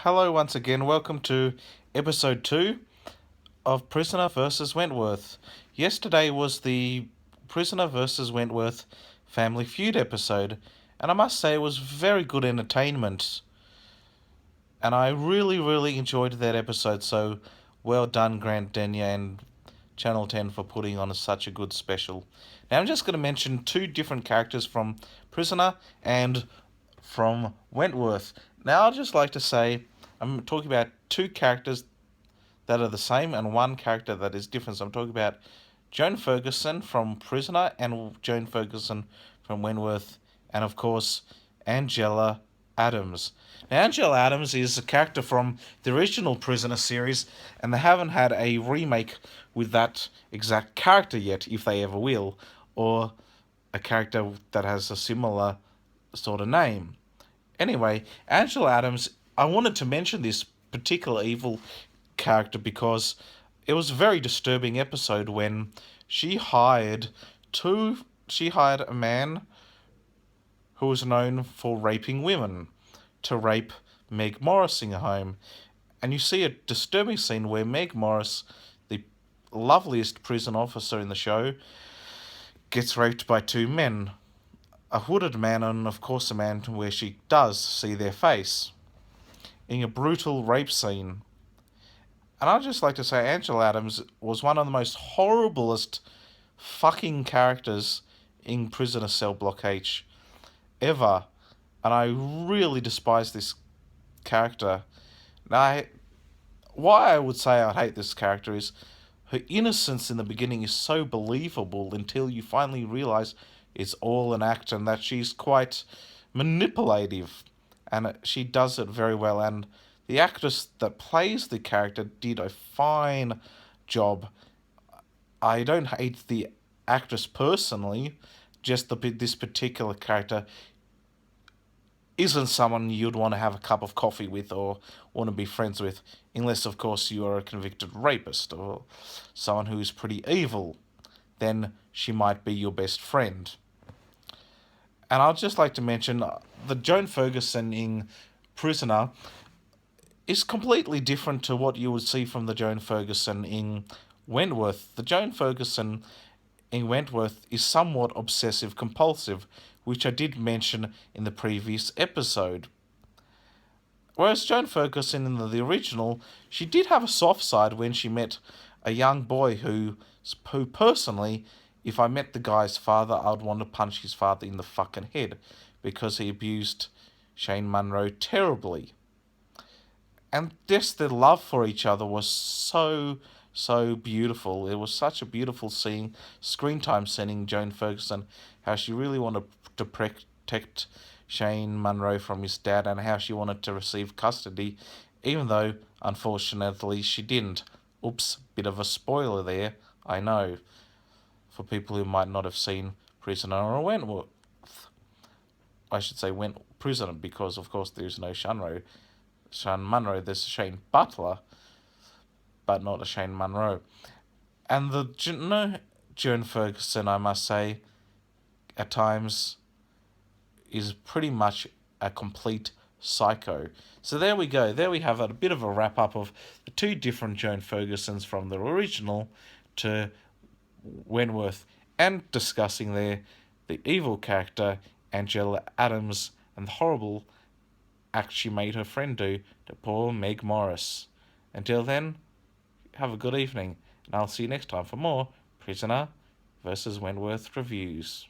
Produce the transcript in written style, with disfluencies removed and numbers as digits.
Hello once again. Welcome to episode 2 of Prisoner versus Wentworth. Yesterday was the Prisoner versus Wentworth Family Feud episode, and I must say it was very good entertainment. And I really enjoyed that episode, so well done, Grant Denyer and Channel 10 for putting on such a good special. Now I'm just going to mention two different characters from Prisoner and from Wentworth. Now I'd just like to say I'm talking about two characters that are the same and one character that is different. So I'm talking about Joan Ferguson from Prisoner and Joan Ferguson from Wentworth, and of course Angela Adams. Now, Angela Adams is a character from the original Prisoner series, and they haven't had a remake with that exact character yet, if they ever will, or a character that has a similar sort of name. Anyway, Angela Adams, I wanted to mention this particular evil character because it was a very disturbing episode when she hired a man who was known for raping women to rape Meg Morris in her home. And you see a disturbing scene where Meg Morris, the loveliest prison officer in the show, gets raped by two men. A hooded man and, of course, a man where she does see their face in a brutal rape scene. And I'd just like to say Angela Adams was one of the most horriblest fucking characters in Prisoner Cell Block H ever. And I really despise this character. Now, why I would say I hate this character is her innocence in the beginning is so believable until you finally realise it's all an act and that she's quite manipulative. And she does it very well. And the actress that plays the character did a fine job. I don't hate the actress personally, just this particular character isn't someone you'd want to have a cup of coffee with or want to be friends with, unless, of course, you are a convicted rapist or someone who's pretty evil. Then she might be your best friend. And I'd just like to mention the Joan Ferguson in Prisoner is completely different to what you would see from the Joan Ferguson in Wentworth. The Joan Ferguson in Wentworth is somewhat obsessive compulsive, which I did mention in the previous episode. Whereas Joan Ferguson in the original, she did have a soft side when she met a young boy who personally, if I met the guy's father, I'd want to punch his father in the fucking head because he abused Shane Munro terribly. And just their love for each other was so beautiful. It was such a beautiful screen time seeing Joan Ferguson, how she really wanted to protect Shane Munro from his dad and how she wanted to receive custody, even though, unfortunately, she didn't. Oops, bit of a spoiler there, I know, for people who might not have seen Prisoner or Wentworth. I should say Prisoner because, of course, there's no Shane Munro, there's Shane Butler, but not a Shane Munro. And Joan Ferguson, I must say, at times is pretty much a complete psycho. So there we go. There we have a bit of a wrap up of the two different Joan Fergusons from the original to Wentworth, and discussing there the evil character Angela Adams and the horrible act she made her friend do to poor Meg Morris. Until then, have a good evening, and I'll see you next time for more Prisoner versus Wentworth reviews.